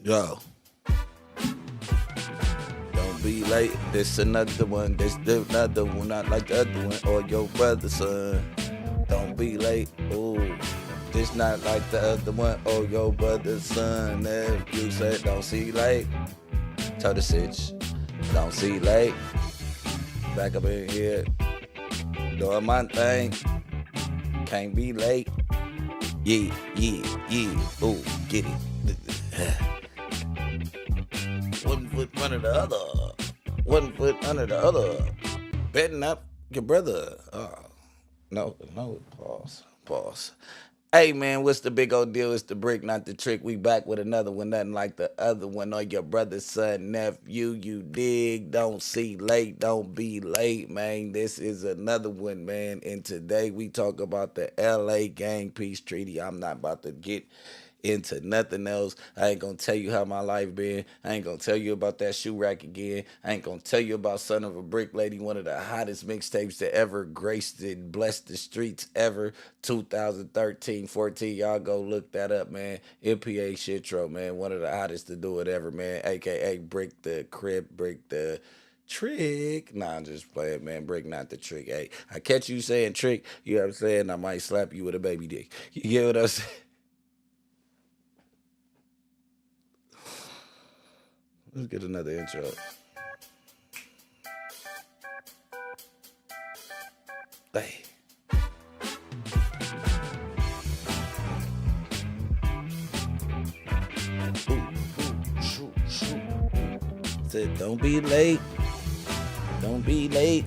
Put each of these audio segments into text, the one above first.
Yo, don't be late. This another one. This another one. Not like the other one. Or your brother, son. Don't be late. Ooh. This not like the other one. Or your brother, son. If you said don't see late. Tell the sitch. Don't see late. Back up in here. Doing my thing. Can't be late. Yeah, yeah, yeah. Ooh, get it. One foot under the other. One foot under the other. Betting up your brother. Oh, no, pause. Pause. Hey man, what's the big old deal? It's the brick, not the trick. We back with another one, nothing like the other one. Or your brother, son, nephew, you dig. Don't see late, don't be late, man. This is another one, man. And today we talk about the LA Gang Peace Treaty. I'm not about to get into nothing else. I ain't gonna tell you how my life been. I ain't gonna tell you about that shoe rack again. I ain't gonna tell you about Son of a Brick Lady, one of the hottest mixtapes that ever graced and blessed the streets ever. 2013, 14. Y'all go look that up, man. MPA Shitro, man. One of the hottest to do it ever, man. AKA Brick the Crib, Brick the Trick. Nah, I'm just playing, man. Brick not the trick. Hey, I catch you saying trick, you know what I'm saying? I might slap you with a baby dick. You get what I'm saying? Let's get another intro. Hey. Shoot, shoot. Said, don't be late. Don't be late.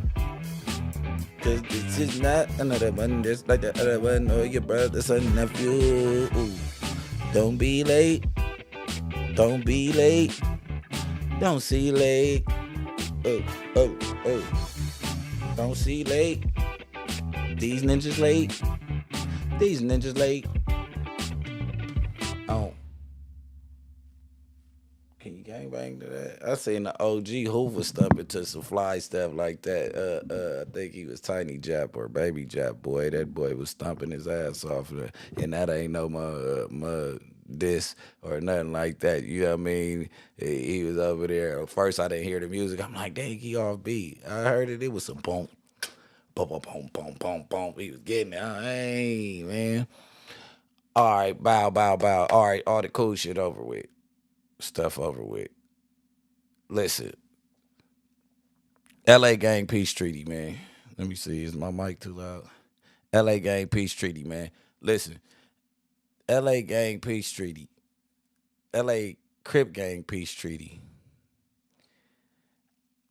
Cause this is not another one just like the other one or your brother, son, nephew. Ooh. Don't be late. Don't be late. Don't see late. Oh, oh, oh. Don't see late. These ninjas late. These ninjas late. Oh. Can you gangbang to that? I seen the OG Hoover stumping to some fly stuff like that. I think he was Tiny Jap or Baby Jap boy. That boy was stomping his ass off there. And that ain't no my diss or nothing like that. You know what I mean? He was over there. At first I didn't hear the music. I'm like, dang, he off beat. I heard it. It was some boom. Boom, boom, boom, boom, boom, boom. He was getting it. Hey, man. All right, bow, bow, bow. All right, all the cool shit over with. Stuff over with. Listen, LA Gang Peace Treaty, man. Let me see. Is my mic too loud? LA Gang Peace Treaty, man. Listen, LA Gang Peace Treaty. LA Crip Gang Peace Treaty.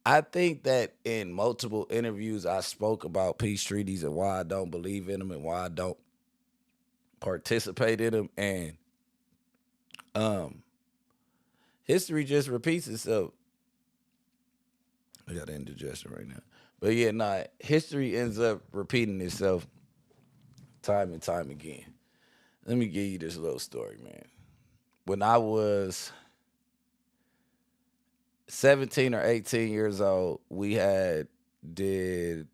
I think that in multiple interviews I spoke about peace treaties and why I don't believe in them and why I don't participate in them. And um, history just repeats itself. I got indigestion right now. But yeah, nah, history ends up repeating itself time and time again. Let me give you this little story, man. When I was 17 or 18 years old, we had did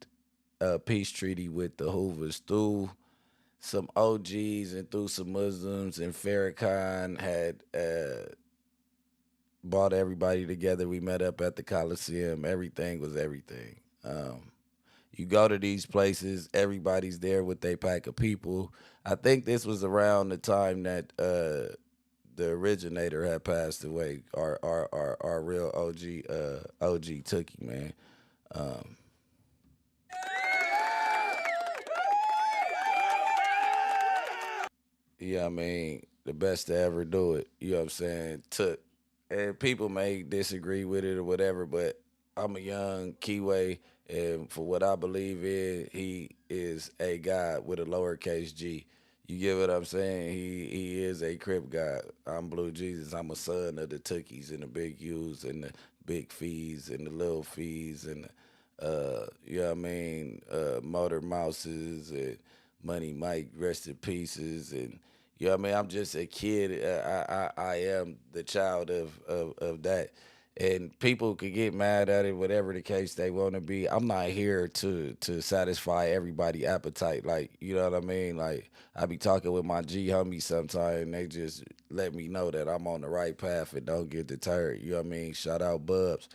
a peace treaty with the Hoovers through some OGs and through some Muslims, and Farrakhan had brought everybody together. We met up at the Coliseum. Everything was everything. You go to these places, everybody's there with their pack of people. I think this was around the time that the originator had passed away. Our real OG OG Tookie, man. Um, yeah, I mean the best to ever do it. You know what I'm saying? Took, and people may disagree with it or whatever, but I'm a young Kiwi, and for what I believe in, he is a God with a lowercase G. You get what I'm saying? He is a Crip God. I'm Blue Jesus. I'm a son of the Tookies and the Big U's and the Big Fees and the Little Fees and you know what I mean, Motor Mouses and Money Mike, rest in pieces, and you know what I mean. I'm just a kid. I am the child of that, And people could get mad at it, whatever the case they want to be. I'm not here to satisfy everybody' appetite. Like, you know what I mean? Like, I be talking with my G homies sometimes, and they just let me know that I'm on the right path and don't get deterred. You know what I mean? Shout out Bubs.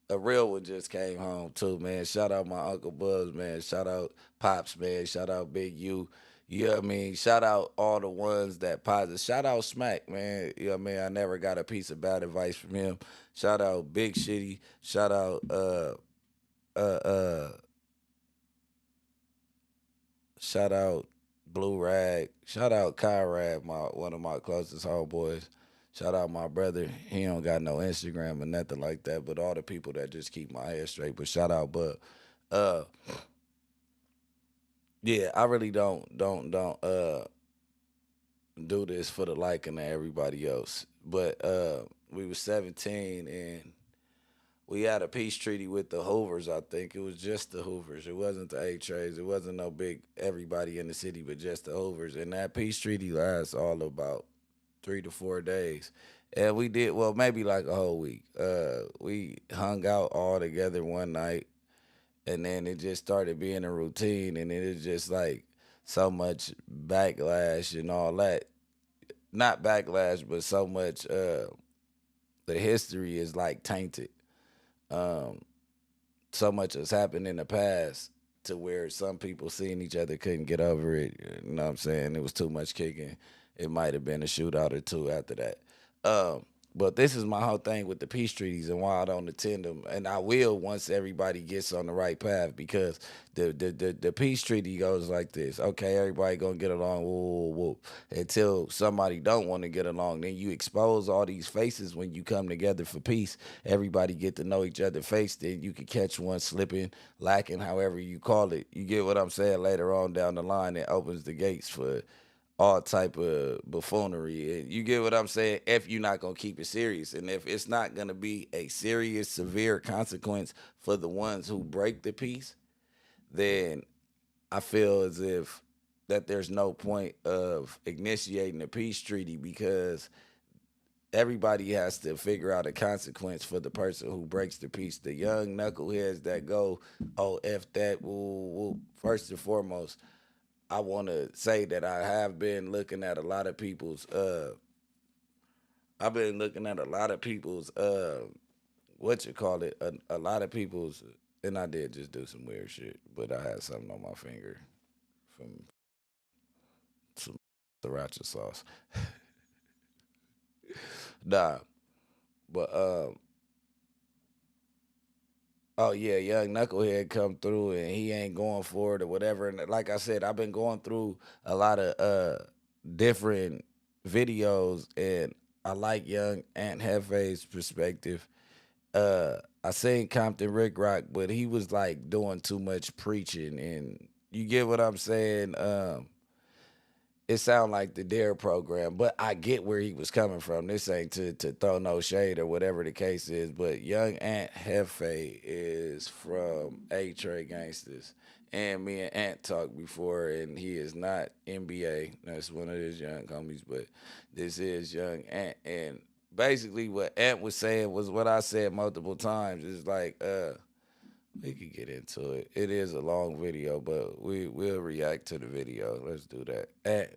A real one just came home too, man. Shout out my Uncle Bubs, man. Shout out Pops, man. Shout out Big U. You know what I mean? Shout out all the ones that positive. Shout out Smack, man. You know what I mean? I never got a piece of bad advice from him. Shout out Big Shitty. Shout out uh uh shout out Blue Rag. Shout out Kyrad, my one of my closest homeboys. Shout out my brother. He don't got no Instagram or nothing like that, but all the people that just keep my head straight. But shout out Bud. Uh yeah, I really don't do this for the liking of everybody else. But we was 17 and we had a peace treaty with the Hoovers. I think it was just the Hoovers. It wasn't the A Trays. It wasn't no big everybody in the city, but just the Hoovers. And that peace treaty lasts all about 3 to 4 days. And we did well, maybe like a whole week. We hung out all together one night, and then it just started being a routine, and it was just like so much backlash and all that. Not backlash, but so much. The history is like tainted. Um, so much has happened in the past to where some people seeing each other couldn't get over it. You know what I'm saying? It was too much kicking. It might have been a shootout or two after that. Um, but this is my whole thing with the peace treaties and why I don't attend them. And I will once everybody gets on the right path because the peace treaty goes like this. Okay, everybody gonna get along, woo, woo, woo, until somebody don't want to get along. Then you expose all these faces when you come together for peace. Everybody get to know each other face. Then you can catch one slipping, lacking, however you call it. You get what I'm saying? Later on down the line, it opens the gates for all type of buffoonery. And you get what I'm saying? If you're not gonna keep it serious, and if it's not gonna be a serious, severe consequence for the ones who break the peace, then I feel as if that there's no point of initiating a peace treaty because everybody has to figure out a consequence for the person who breaks the peace. The young knuckleheads that go, oh, F that, woo, woo. First and foremost, I want to say that I have been looking at a lot of people's, I've been looking at a lot of people's, what you call it, a lot of people's, and I did just do some weird shit, but I had something on my finger from some sriracha sauce. Nah, but oh yeah, young knucklehead come through and he ain't going for it or whatever. And like I said, I've been going through a lot of different videos, and I like young Aunt Hefe's perspective. I seen Compton Rick Rock, but he was like doing too much preaching, and you get what I'm saying. It sound like the Dare program, but I get where he was coming from. This ain't to throw no shade or whatever the case is, but young Ant Hefe is from A Trey Gangsters. And me and Ant talked before, and he is not NBA. That's one of his young homies, but this is young Ant. And basically, what Ant was saying was what I said multiple times. It's like, we could get into it. It is a long video, but we'll react to the video. Let's do that. And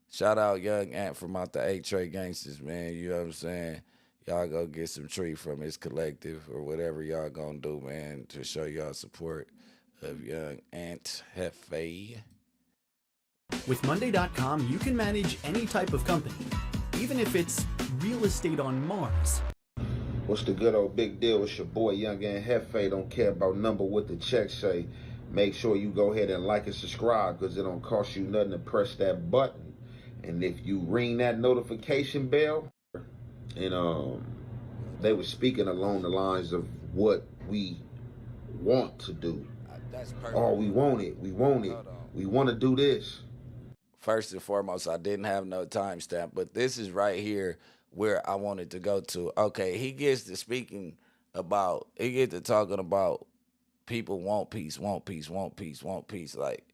shout out Young Ant from out the Eight Trey Gangsters, man. You know what I'm saying? Y'all go get some tree from his collective or whatever y'all gonna do, man, to show y'all support of Young Ant Hefe. With Monday.com, you can manage any type of company, even if it's real estate on Mars. What's the good old big deal? It's your boy Young and Hefe. Don't care about number what the check say. Make sure you go ahead and like and subscribe because it don't cost you nothing to press that button. And if you ring that notification bell, and they were speaking along the lines of what we want to do. That's perfect. Oh, we want it. We want it. Hold on. We want to do this. First and foremost, I didn't have no timestamp, but this is right here where I wanted to go to. Okay, he gets to speaking about, he gets to talking about people want peace, want peace, want peace, want peace. Like,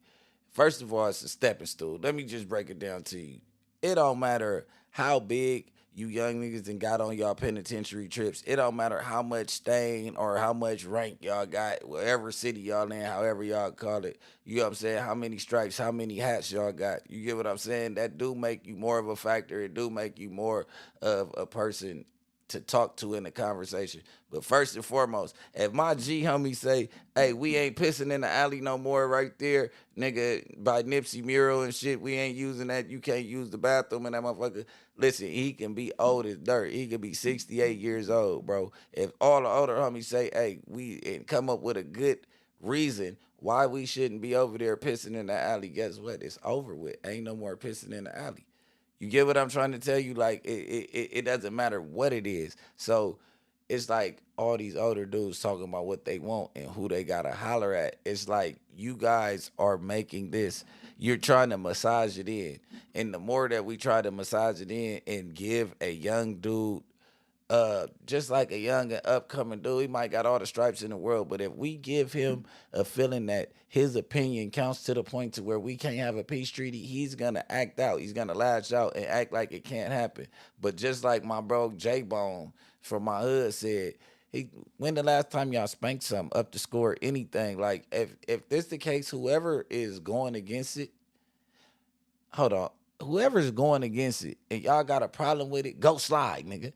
first of all, it's a stepping stool. Let me just break it down to you. It don't matter how big you young niggas and got on y'all penitentiary trips. It don't matter how much stain or how much rank y'all got, whatever city y'all in, however y'all call it. You know what I'm saying? How many stripes, how many hats y'all got. You get what I'm saying? That do make you more of a factor. It do make you more of a person to talk to in the conversation. But first and foremost, if my G homie say, hey, we ain't pissing in the alley no more right there, nigga, by Nipsey mural and shit, we ain't using that. You can't use the bathroom and that motherfucker. Listen, he can be old as dirt. He could be 68 years old, bro. If all the older homies say, hey, we and come up with a good reason why we shouldn't be over there pissing in the alley, guess what? It's over with. Ain't no more pissing in the alley. You get what I'm trying to tell you? Like it doesn't matter what it is. So it's like all these older dudes talking about what they want and who they gotta holler at. It's like you guys are making this. You're trying to massage it in, and the more that we try to massage it in and give a young dude just like a young and upcoming dude, he might got all the stripes in the world, but if we give him a feeling that his opinion counts to the point to where we can't have a peace treaty, he's gonna act out. He's gonna lash out and act like it can't happen. But just like my bro J-Bone from my hood said, when the last time y'all spanked something up to score anything? Like if this the case, whoever is going against it, hold on, whoever's going against it and y'all got a problem with it, go slide, nigga.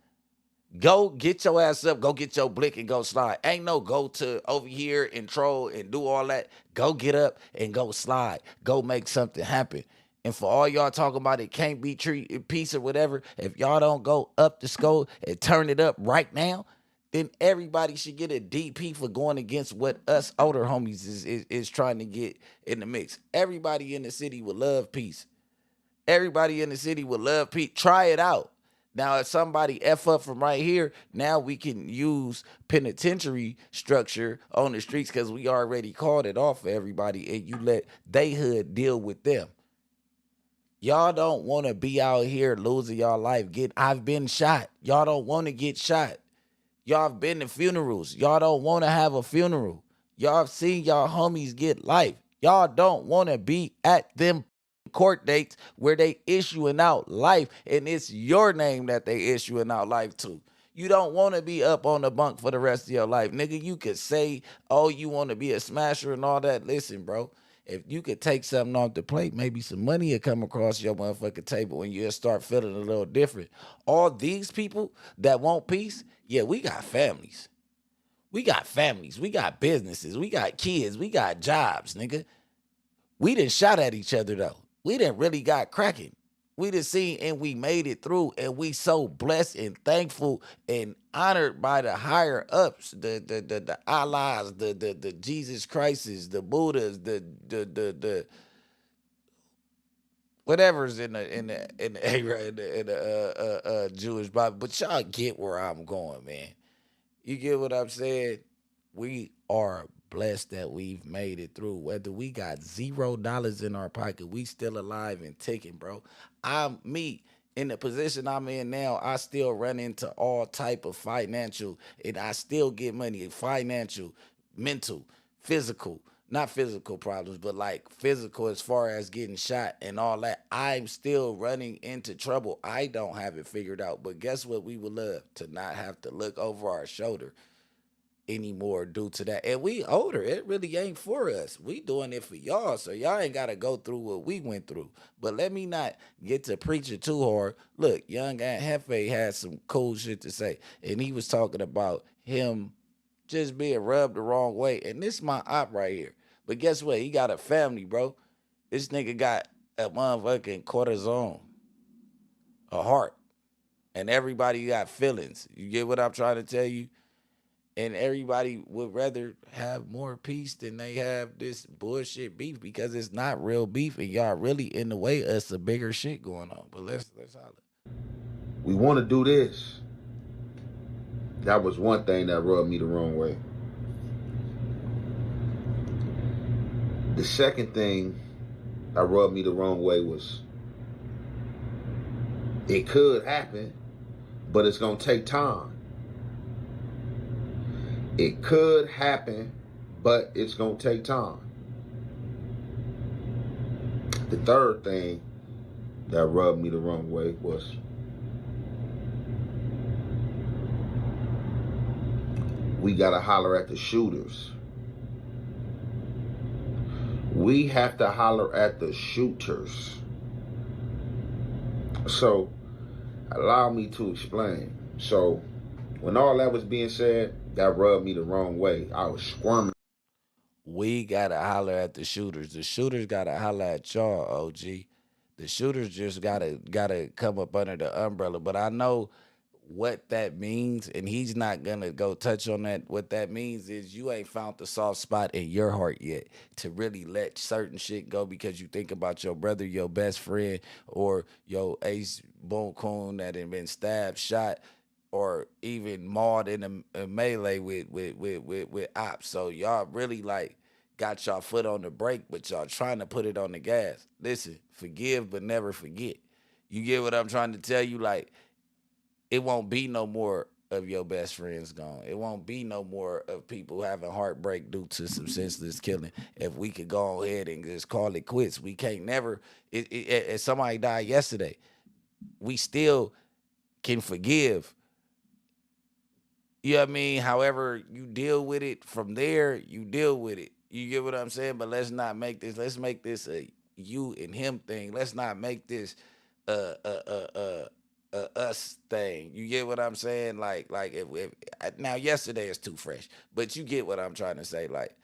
Go get your ass up, go get your blick and go slide. Ain't no go to over here and troll and do all that. Go get up and go slide. Go make something happen. And for all y'all talking about it can't be treated peace or whatever, if y'all don't go up the score and turn it up right now, then everybody should get a DP for going against what us older homies is trying to get in the mix. Everybody in the city would love peace. Everybody in the city would love peace. Try it out. Now, if somebody F up from right here, now we can use penitentiary structure on the streets because we already called it off for everybody, and you let they hood deal with them. Y'all don't want to be out here losing y'all life. I've been shot. Y'all don't want to get shot. Y'all have been to funerals. Y'all don't want to have a funeral. Y'all have seen y'all homies get life. Y'all don't want to be at them court dates where they issuing out life and it's your name that they issuing out life to. You don't want to be up on the bunk for the rest of your life. Nigga, you could say, oh, you want to be a smasher and all that. Listen, bro, if you could take something off the plate, maybe some money will come across your motherfucking table and you'll start feeling a little different. All these people that want peace, yeah, we got families. We got families. We got businesses. We got kids. We got jobs, nigga. We done shot at each other, though. We done really got cracking. We done seen and we made it through, and we so blessed and thankful and honored by the higher ups, the Allahs, the Jesus Christs, the Buddhas, the whatever's in the Jewish Bible. But y'all get where I'm going, man. You get what I'm saying? We are blessed that we've made it through. Whether we got $0 in our pocket, we still alive and ticking, bro. In the position I'm in now, I still run into all type of financial, and I still get money, financial, mental, physical, not physical problems, but like physical as far as getting shot and all that. I'm still running into trouble. I don't have it figured out. But guess what we would love? To not have to look over our shoulder anymore due to that. And we older. It really ain't for us. We doing it for y'all. So y'all ain't got to go through what we went through. But let me not get to preaching too hard. Look, young Aunt Hefe had some cool shit to say. And he was talking about him just being rubbed the wrong way. And this is my op right here. But guess what? He got a family, bro. This nigga got a motherfucking cortisone, a heart. And everybody got feelings. You get what I'm trying to tell you? And everybody would rather have more peace than they have this bullshit beef because it's not real beef and y'all really in the way of some bigger shit going on. But let's holler. We want to do this. That was one thing that rubbed me the wrong way. The second thing that rubbed me the wrong way was it could happen, but it's going to take time. It could happen, but it's going to take time. The third thing that rubbed me the wrong way was we gotta holler at the shooters. We have to holler at the shooters. So, allow me to explain. So, when all that was being said, that rubbed me the wrong way. I was squirming. We gotta holler at the shooters. The shooters gotta holler at y'all, OG. The shooters just gotta come up under the umbrella. But I know what that means, and he's not gonna go touch on that. What that means is you ain't found the soft spot in your heart yet to really let certain shit go because you think about your brother, your best friend, or your ace boom coon that had been stabbed, shot, or even mauled in a melee with ops. So y'all really like got y'all foot on the brake, but y'all trying to put it on the gas. Listen, forgive but never forget. You get what I'm trying to tell you? Like, it won't be no more of your best friends gone. It won't be no more of people having heartbreak due to some senseless killing. If we could go ahead and just call it quits, we can't never. If somebody died yesterday, we still can forgive. You know what I mean? However you deal with it from there, you deal with it. You get what I'm saying? But let's not make this. Let's make this a you and him thing. Let's not make this a us thing. You get what I'm saying? Like if now yesterday is too fresh, but you get what I'm trying to say. Like,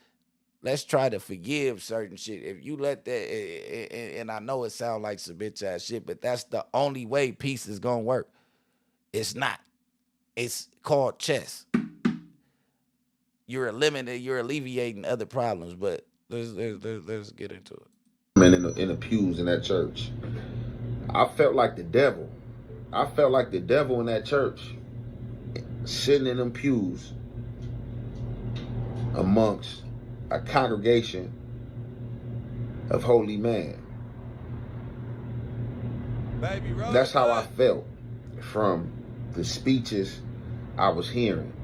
let's try to forgive certain shit. If you let that, and I know it sounds like some bitch ass shit, but that's the only way peace is gonna work. It's not. It's called chess. You're alleviating other problems, but let's get into it. In the pews in that church. I felt like the devil. I felt like the devil in that church, sitting in them pews amongst a congregation of holy man. That's how I felt from the speeches I was hearing.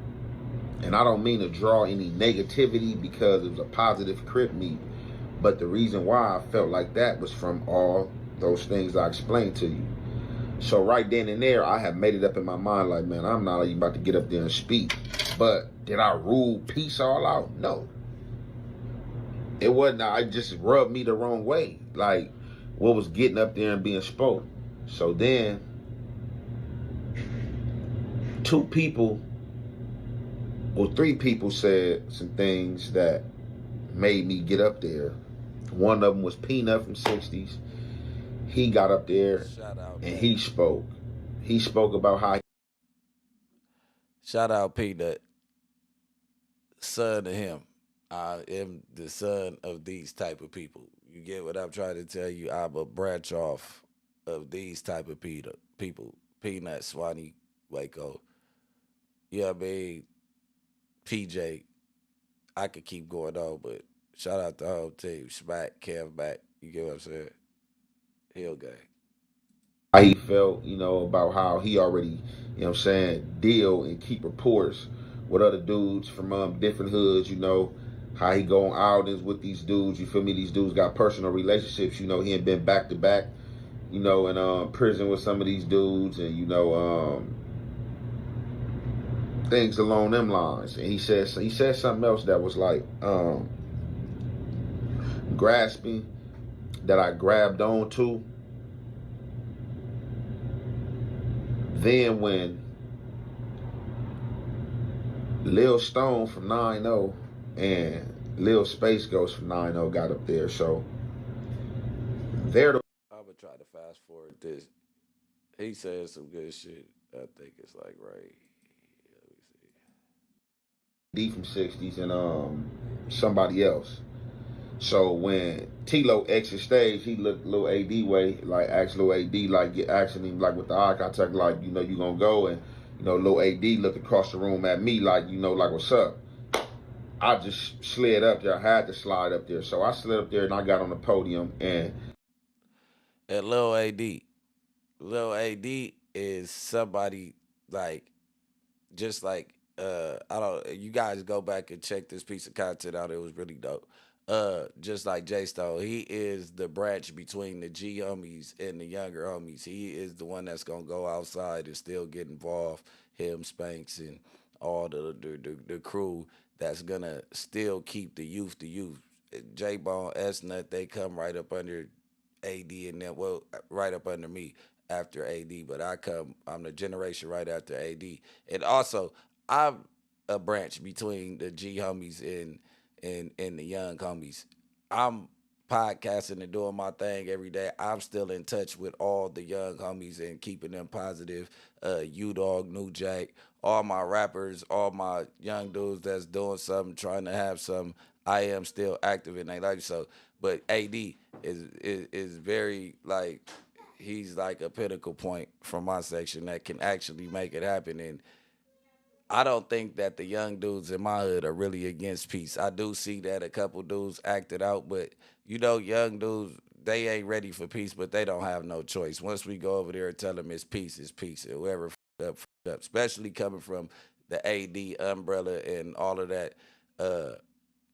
And I don't mean to draw any negativity because it was a positive crip meet, but the reason why I felt like that was from all those things I explained to you. So right then and there, I had made it up in my mind like, man, I'm not even about to get up there and speak. But did I rule peace all out? No. It wasn't. It just rubbed me the wrong way. Like, what was getting up there and being spoke. So then, two people, or three people said some things that made me get up there. One of them was Peanut from 60s. He got up there and he spoke. He spoke about how. Shout out Peanut, son of him. I am the son of these type of people. You get what I'm trying to tell you? I'm a branch off of these type of people. Peanut, Swanee, Waco. You know what I mean? PJ. I could keep going on, but shout out the whole team. Smack, Kev back. You get what I'm saying? Hill gang. How he felt, about how he already, deal and keep reports with other dudes from different hoods, how he go on outings with these dudes, you feel me? These dudes got personal relationships, he had been back to back, in prison with some of these dudes and, things along them lines. And he said something else that was like grasping, that I grabbed on to. Then when Lil Stone from 9-0 and Lil Space Ghost from 9-0 got up there, so they're the. I'm gonna try to fast forward this. He said some good shit. I think it's like right. Let me see. D from 60s and somebody else. So when T-Lo exit stage, he looked Lil AD way, like asked Lil AD, like asking him like with the eye contact, like, you gonna go, and Lil AD looked across the room at me like, like, what's up? I just slid up there. I had to slide up there. So I slid up there and I got on the podium and At Lil AD. Lil AD is somebody like just like I don't you guys go back and check this piece of content out. It was really dope. Just like J Stone, he is the branch between the G homies and the younger homies. He is the one that's gonna go outside and still get involved. Him, Spanks, and all the crew that's gonna still keep the youth the youth. J Bone, S Nut, they come right up under AD and then well right up under me after AD, but I'm the generation right after AD. And also I'm a branch between the G homies and the young homies. I'm podcasting and doing my thing every day. I'm still in touch with all the young homies and keeping them positive. U Dog, New Jack, all my rappers, all my young dudes that's doing something, trying to have some. I am still active in their life. So, but AD is very like he's like a pinnacle point from my section that can actually make it happen. And I don't think that the young dudes in my hood are really against peace. I do see that a couple dudes acted out, but young dudes, they ain't ready for peace, but they don't have no choice. Once we go over there and tell them it's peace, it's peace. And whoever f***ed up, especially coming from the AD umbrella and all of that.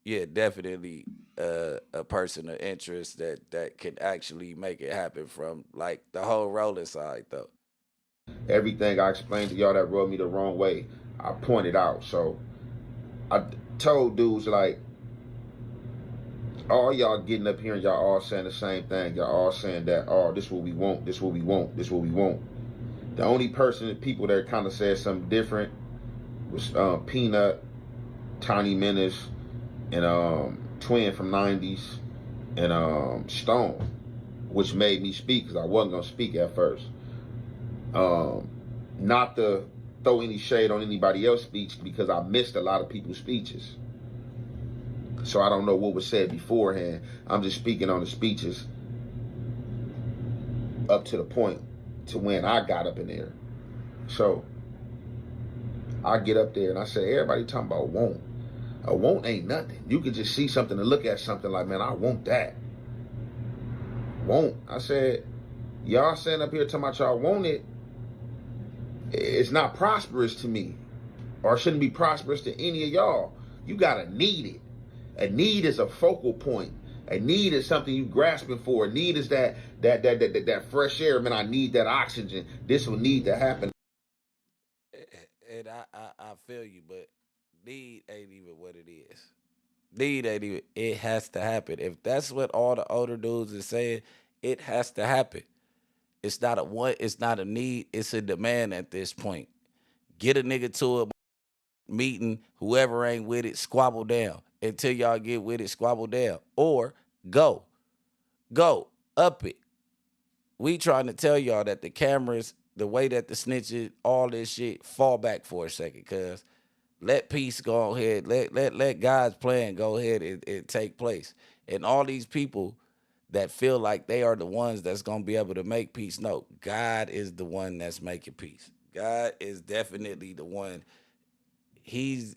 Yeah, definitely a person of interest that can actually make it happen from like the whole rolling side though. Everything I explained to y'all that rubbed me the wrong way, I pointed out. So I told dudes like, all y'all getting up here and y'all all saying the same thing. Y'all all saying that, oh, this what we want, this what we want, this what we want. The only people that kind of said something different was Peanut, Tiny Menace, and Twin from 90s, and Stone, which made me speak because I wasn't going to speak at first. Not to throw any shade on anybody else's speech because I missed a lot of people's speeches. So I don't know what was said beforehand. I'm just speaking on the speeches up to the point to when I got up in there. So I get up there and I say, everybody talking about want. A want ain't nothing. You can just see something and look at something like, man, I want that. Want. I said, y'all sitting up here talking about y'all want it. It's not prosperous to me, or it shouldn't be prosperous to any of y'all. You gotta need it. A need is a focal point. A need is something you grasping for. A need is that fresh air. Man, I need that oxygen. This will need to happen. And I feel you, but need ain't even what it is. Need ain't even. It has to happen. If that's what all the older dudes is saying, it has to happen. It's not a want. It's not a need. It's a demand at this point. Get a nigga to a meeting. Whoever ain't with it, squabble down. Until y'all get with it, squabble down. Or go. Up it. We trying to tell y'all that the cameras, the way that the snitches, all this shit, fall back for a second, cuz let peace go ahead. Let God's plan go ahead and take place. And all these people that feel like they are the ones that's gonna be able to make peace. No, God is the one that's making peace. God is definitely the one. He's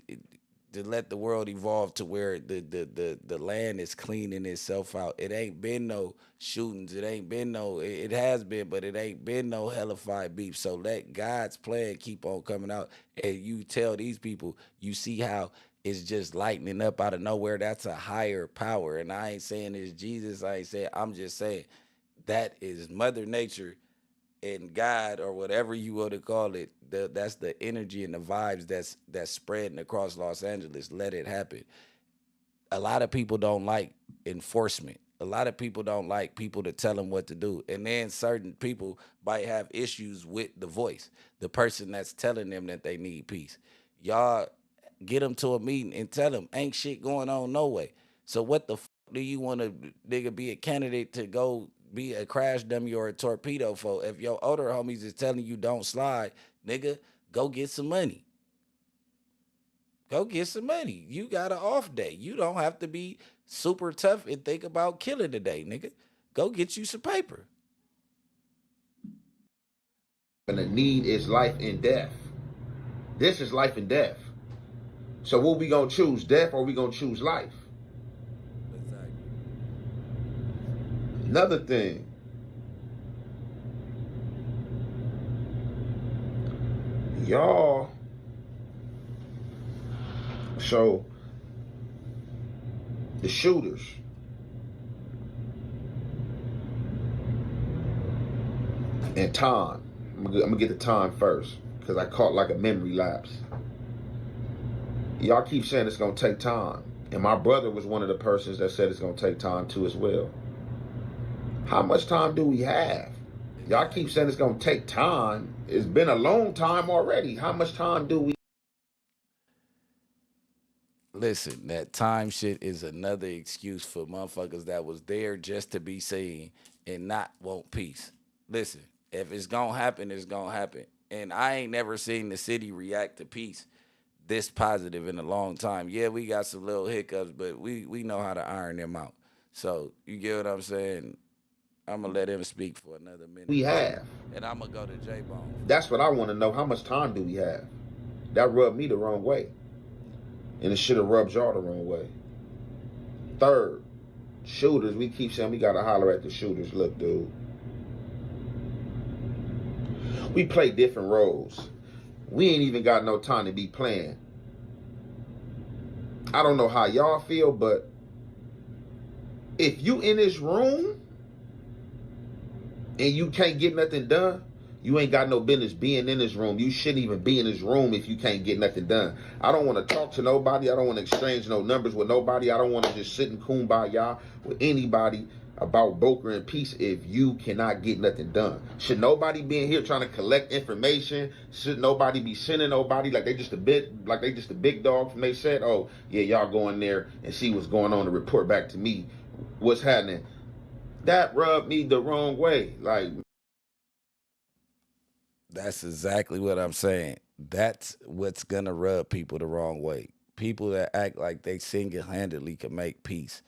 to let the world evolve to where the land is cleaning itself out. It ain't been no shootings. It ain't been no. It has been, but it ain't been no hellified beef. So let God's plan keep on coming out, and you tell these people, you see how it's just lightening up out of nowhere. That's a higher power, and I ain't saying it's Jesus. I ain't saying. I'm just saying that is Mother Nature and God or whatever you want to call it. That's the energy and the vibes that's spreading across Los Angeles. Let it happen. A lot of people don't like enforcement. A lot of people don't like people to tell them what to do. And then certain people might have issues with the voice, the person that's telling them that they need peace. Y'all get them to a meeting and tell them ain't shit going on no way. So what the do you want to nigga be a candidate to go be a crash dummy or a torpedo for? If your older homies is telling you don't slide, nigga, go get some money. Go get some money. You got an off day. You don't have to be super tough and think about killing today, nigga. Go get you some paper. And the need is life and death. This is life and death. So what we gonna choose, death or we gonna choose life? Exactly. Another thing. Y'all. So the shooters. And time. I'm gonna get the time first because I caught like a memory lapse. Y'all keep saying it's gonna take time. And my brother was one of the persons that said it's gonna take time too as well. How much time do we have? Y'all keep saying it's gonna take time. It's been a long time already. How much time do we? Listen, that time shit is another excuse for motherfuckers that was there just to be seen and not want peace. Listen, if it's gonna happen, it's gonna happen. And I ain't never seen the city react to peace this positive in a long time. Yeah, we got some little hiccups, but we know how to iron them out. So you get what I'm saying? I'm gonna let him speak for another minute We or two, have. and I'm gonna go to J Bone. That's what I want to know. How much time do we have? That rubbed me the wrong way, and it should have rubbed y'all the wrong way. Third, shooters. We keep saying we gotta holler at the shooters. Look, dude, we play different roles. We ain't even got no time to be playing. I don't know how y'all feel, but if you in this room and you can't get nothing done, you ain't got no business being in this room. You shouldn't even be in this room if you can't get nothing done. I don't want to talk to nobody. I don't want to exchange no numbers with nobody. I don't want to just sit and kumbaya with anybody about broker and peace if you cannot get nothing done. Should nobody be in here trying to collect information? Should nobody be sending nobody like they just a big dog from they said, oh yeah, y'all go in there and see what's going on and report back to me what's happening. That rubbed me the wrong way. Like, That's exactly what I'm saying. That's what's gonna rub people the wrong way. People that act like they single handedly can make peace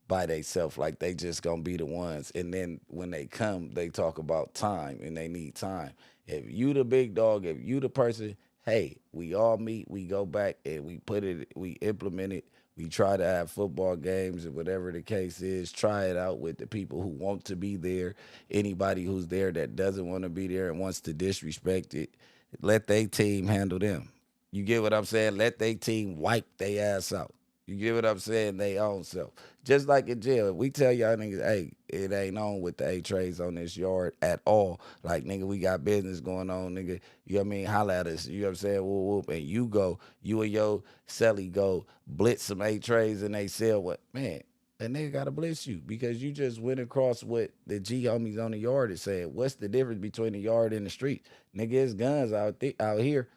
by themselves, like they just gonna be the ones. And then when they come, they talk about time and they need time. If you the big dog, if you the person, hey, we all meet, we go back and we put it, we implement it. We try to have football games and whatever the case is, try it out with the people who want to be there. Anybody who's there that doesn't want to be there and wants to disrespect it, let their team handle them. You get what I'm saying? Let their team wipe their ass out. You get what I'm saying? They own self. Just like in jail, we tell y'all niggas, hey, it ain't on with the A-trays on this yard at all. Like, nigga, we got business going on, nigga. You know what I mean? Holla at us. You know what I'm saying? Whoop, whoop. And you and your celly go blitz some A-trays and they sell what? Man, that nigga got to blitz you because you just went across what the G homies on the yard is saying. What's the difference between the yard and the street? Nigga, it's guns out here.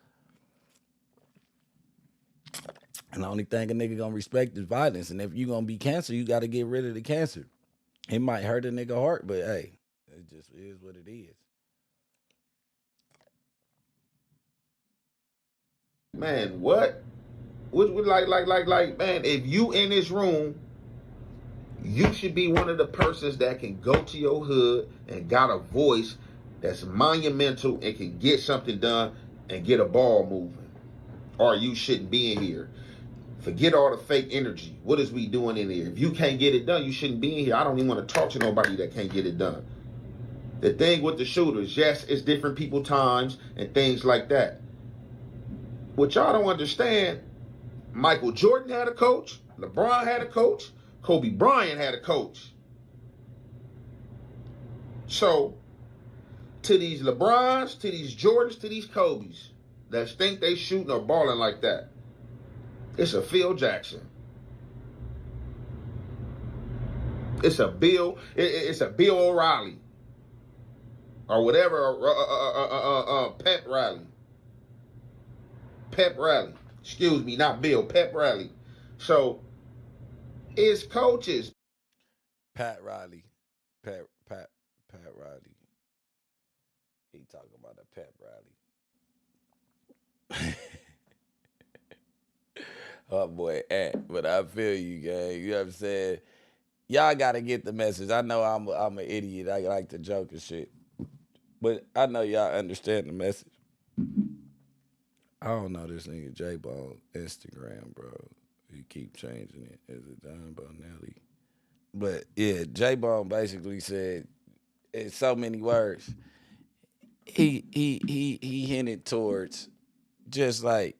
And the only thing a nigga gonna respect is violence. And if you gonna be cancer, you gotta get rid of the cancer. It might hurt a nigga heart, but hey, it just is what it is. man, what? What like, man, if you in this room, you should be one of the persons that can go to your hood and got a voice that's monumental and can get something done and get a ball moving. Or you shouldn't be in here. Forget all the fake energy. What is we doing in here? If you can't get it done, you shouldn't be in here. I don't even want to talk to nobody that can't get it done. The thing with the shooters, yes, it's different people times and things like that. What y'all don't understand, Michael Jordan had a coach, LeBron had a coach, Kobe Bryant had a coach. So, to these LeBrons, to these Jordans, to these Kobes that think they shooting or balling like that, it's a Phil Jackson. It's a Bill O'Reilly or whatever. Pep Riley. Pep Riley. Excuse me, not Bill. Pep Riley. So it's coaches. Pat Riley. Pat Riley. He talking about a Pat Riley. Oh boy, but I feel you, gang. You know what I'm saying? Y'all gotta get the message. I know I'm an idiot. I like to joke and shit. But I know y'all understand the message. I don't know this nigga J Bone Instagram, bro. He keep changing it. Is it John Bonelli? But yeah, J Bone basically said in so many words, he hinted towards just like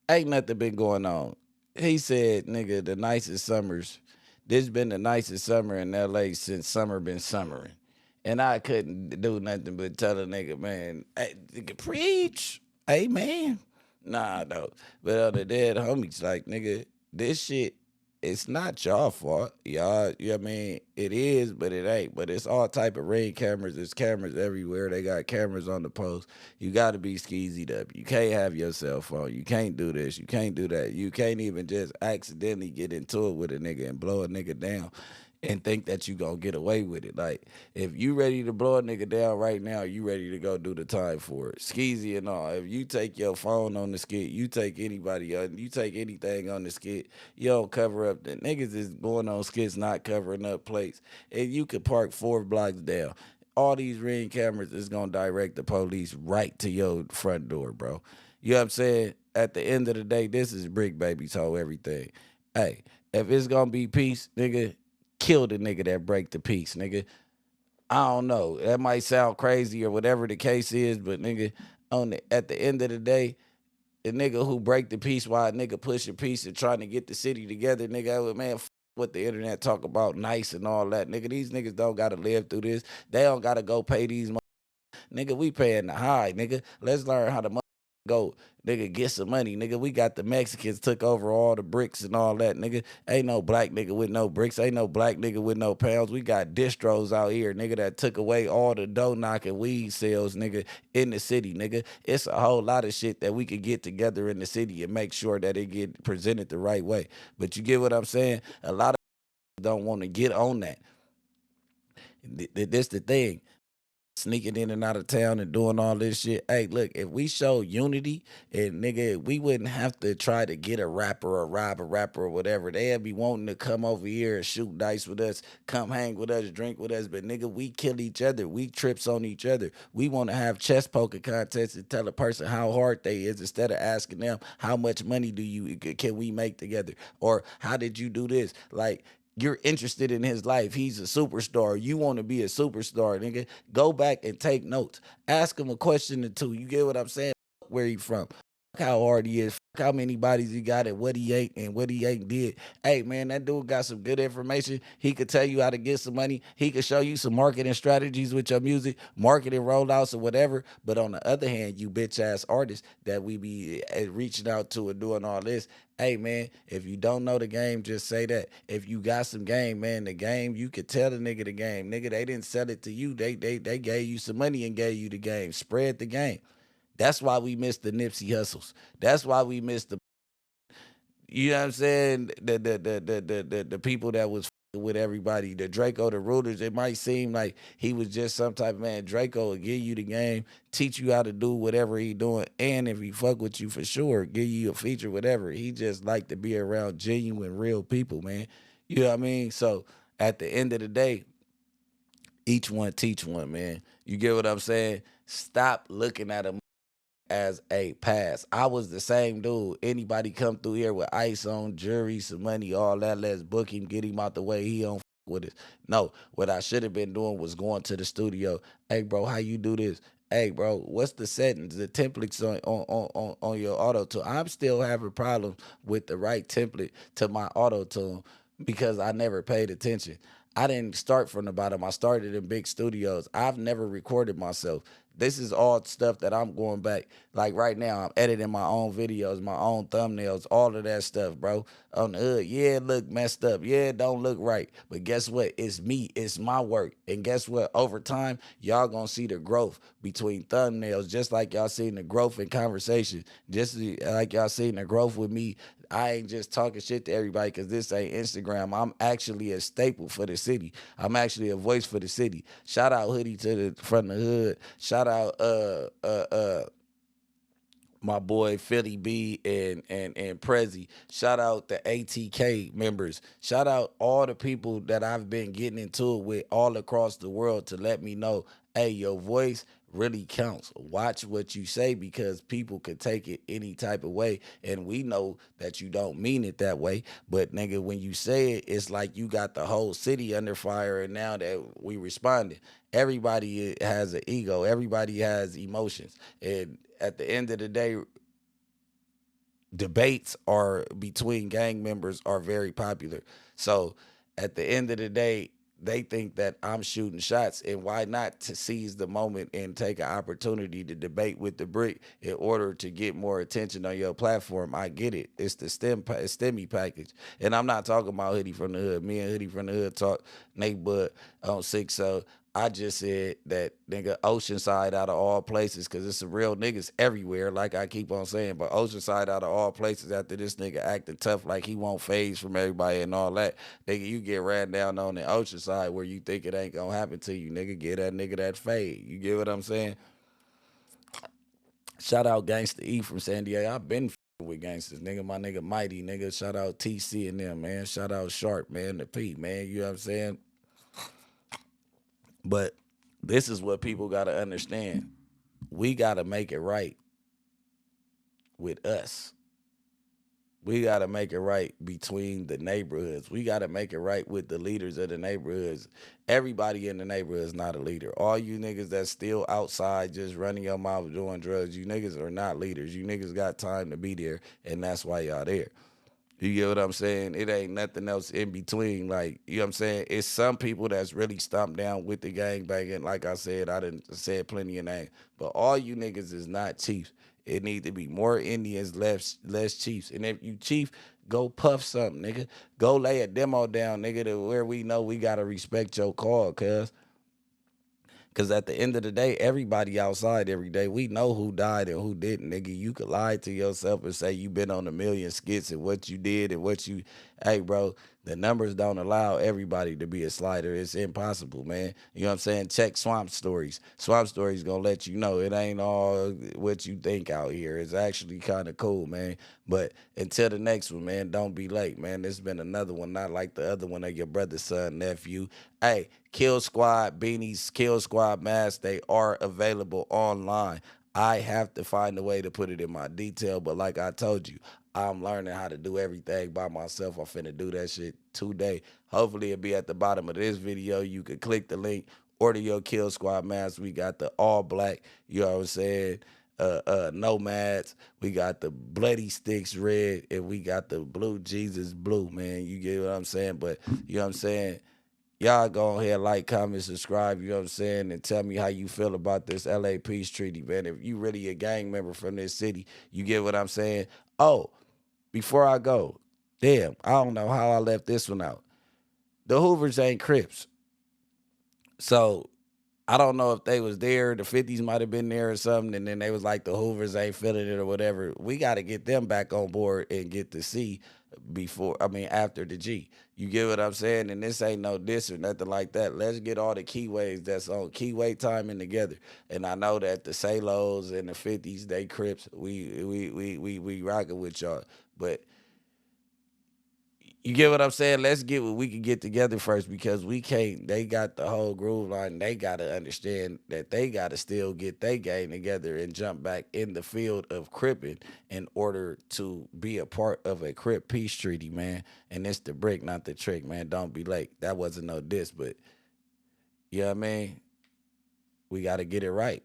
ain't nothing been going on. He said, nigga, the nicest summers. This been the nicest summer in LA since summer been summering. And I couldn't do nothing but tell a nigga, man, hey, nigga, preach. Amen. Nah, though. But on the dead homies, like, nigga, this shit, it's not y'all fault. Y'all, you know what I mean? It is, but it ain't. But it's all type of ring cameras. There's cameras everywhere. They got cameras on the post. You got to be skeezied up. You can't have your cell phone. You can't do this. You can't do that. You can't even just accidentally get into it with a nigga and blow a nigga down and think that you gonna get away with it. Like, if you ready to blow a nigga down right now, you ready to go do the time for it. Skeezy and all. If you take your phone on the skit, you take anybody on, you take anything on the skit, you don't cover up. The niggas is going on skits not covering up plates. And you could park 4 blocks down. All these ring cameras is gonna direct the police right to your front door, bro. You know what I'm saying? At the end of the day, this is Bricc, baby, so everything. Hey, if it's gonna be peace, nigga, kill the nigga that break the peace, nigga. I don't know. That might sound crazy or whatever the case is, but nigga, at the end of the day, the nigga who break the peace while a nigga push a peace and trying to get the city together, nigga, man, what the internet talk about nice and all that, nigga. These niggas don't gotta live through this. They don't gotta go pay these. Nigga, we paying the high, nigga. Let's learn how to go, nigga, get some money, nigga. We got the Mexicans took over all the bricks and all that, nigga. Ain't no black nigga with no bricks. Ain't no black nigga with no pounds. We got distros out here, nigga, that took away all the dough knocking weed sales, nigga, in the city, nigga. It's a whole lot of shit that we could get together in the city and make sure that it get presented the right way. But you get what I'm saying? A lot of don't want to get on that. This the thing, sneaking in and out of town and doing all this shit. Hey, look, if we show unity and nigga, we wouldn't have to try to get a rapper or rob a rapper or whatever. They'd be wanting to come over here and shoot dice with us, come hang with us, drink with us. But nigga, we kill each other. We trips on each other. We want to have chess poker contests and tell a person how hard they is instead of asking them how much money can we make together, or how did you do this? Like, you're interested in his life. He's a superstar. You want to be a superstar, nigga. Go back and take notes. Ask him a question or two. You get what I'm saying? Where he from? How hard he is. How many bodies he got and what he ate and what he ain't did. Hey, man, that dude got some good information. He could tell you how to get some money. He could show you some marketing strategies with your music, marketing rollouts or whatever. But on the other hand, you bitch ass artists that we be reaching out to and doing all this. Hey, man, if you don't know the game, just say that. If you got some game, man, the game, you could tell the nigga the game. Nigga, they didn't sell it to you. They gave you some money and gave you the game. Spread the game. That's why we missed the Nipsey Hustles. That's why we missed the, you know what I'm saying? The people that was with everybody, the Draco, the rulers. It might seem like he was just some type of man. Draco will give you the game, teach you how to do whatever he doing, and if he fuck with you for sure, give you a feature, whatever. He just like to be around genuine, real people, man. You know what I mean? So at the end of the day, each one teach one, man. You get what I'm saying? Stop looking at him as a pass. I was the same dude. Anybody come through here with ice on, jury, some money, all that, let's book him, get him out the way. He don't with us. No, what I should have been doing was going to the studio. Hey, bro, how you do this? Hey, bro, what's the settings, the templates on your auto tune? I'm still having problems with the right template to my auto tune because I never paid attention. I didn't start from the bottom. I started in big studios. I've never recorded myself. This is all stuff that I'm going back. Like right now, I'm editing my own videos, my own thumbnails, all of that stuff, bro. On the hood, yeah, it look messed up. Yeah, it don't look right. But guess what? It's me. It's my work. And guess what? Over time, y'all gonna see the growth between thumbnails, just like y'all seen the growth in conversation. Just like y'all seen the growth with me. I ain't just talking shit to everybody because this ain't Instagram. I'm actually a staple for the city. I'm actually a voice for the city. Shout out Hoodie to the front of the hood. Shout out my boy Philly B and Prezi. Shout out the ATK members. Shout out all the people that I've been getting into it with all across the world to let me know, hey, your voice really counts. Watch what you say because people could take it any type of way. And we know that you don't mean it that way. But nigga, when you say it, it's like you got the whole city under fire. And now that we responded, everybody has an ego. Everybody has emotions. And at the end of the day, debates are between gang members are very popular. So at the end of the day, they think that I'm shooting shots, and why not to seize the moment and take an opportunity to debate with the Bricc in order to get more attention on your platform. I get it. It's the STEMI package, and I'm not talking about Hoodie from the Hood. Me and Hoodie from the Hood talk Nate Bud on 6. So I just said that nigga Oceanside out of all places, because it's some real niggas everywhere, like I keep on saying. But Oceanside out of all places, after this nigga acting tough like he won't phase from everybody and all that, nigga, you get ran down on the Oceanside where you think it ain't gonna happen to you, nigga. Get that nigga that fade. You get what I'm saying? Shout out Gangsta E from San Diego. I've been with gangsters, nigga. My nigga Mighty, nigga. Shout out TC and them, man. Shout out Sharp, man. The Pete, man. You know what I'm saying? But this is what people got to understand. We got to make it right with us. We got to make it right between the neighborhoods. We got to make it right with the leaders of the neighborhoods. Everybody in the neighborhood is not a leader. All you niggas that's still outside just running your mouth doing drugs, you niggas are not leaders. You niggas got time to be there, and that's why y'all there. You get what I'm saying? It ain't nothing else in between. Like, you know what I'm saying? It's some people that's really stomped down with the gangbanging. Like I said, I done said plenty of names. But all you niggas is not chiefs. It need to be more Indians, less chiefs. And if you chief, go puff something, nigga. Go lay a demo down, nigga, to where we know we got to respect your call, cuz. Because at the end of the day, everybody outside every day, we know who died and who didn't, nigga. You could lie to yourself and say you been on a million skits and what you did and what you... Hey, bro, the numbers don't allow everybody to be a slider. It's impossible, man. You know what I'm saying? Check Swamp Stories. Swamp Stories gonna let you know it ain't all what you think out here. It's actually kind of cool, man. But until the next one, man, don't be late, man. There's been another one, not like the other one of your brother, son, nephew. Hey, Kill Squad beanies, Kill Squad masks, they are available online. I have to find a way to put it in my detail, but like I told you, I'm learning how to do everything by myself. I'm finna do that shit today. Hopefully it'll be at the bottom of this video. You can click the link, order your Kill Squad mask. We got the all black, you know what I'm saying, nomads. We got the bloody sticks red, and we got the blue Jesus blue, man. You get what I'm saying? But you know what I'm saying? Y'all go ahead, like, comment, subscribe, you know what I'm saying, and tell me how you feel about this LA Peace Treaty, man. If you really a gang member from this city, you get what I'm saying? Oh, before I go, damn, I don't know how I left this one out. The Hoovers ain't Crips. So I don't know if they was there. The 50s might have been there or something, and then they was like, the Hoovers ain't feeling it or whatever. We got to get them back on board and get the C after the G. You get what I'm saying? And this ain't no diss or nothing like that. Let's get all the keyways that's on keyway timing together. And I know that the Salos and the 50s, they Crips, we rocking with y'all. But you get what I'm saying? Let's get what we can get together first, because we can't. They got the whole groove line. They got to understand that they got to still get their game together and jump back in the field of cripping in order to be a part of a Crip peace treaty, man. And it's the Bricc, not the trick, man. Don't be late. That wasn't no diss, but you know what I mean? We got to get it right.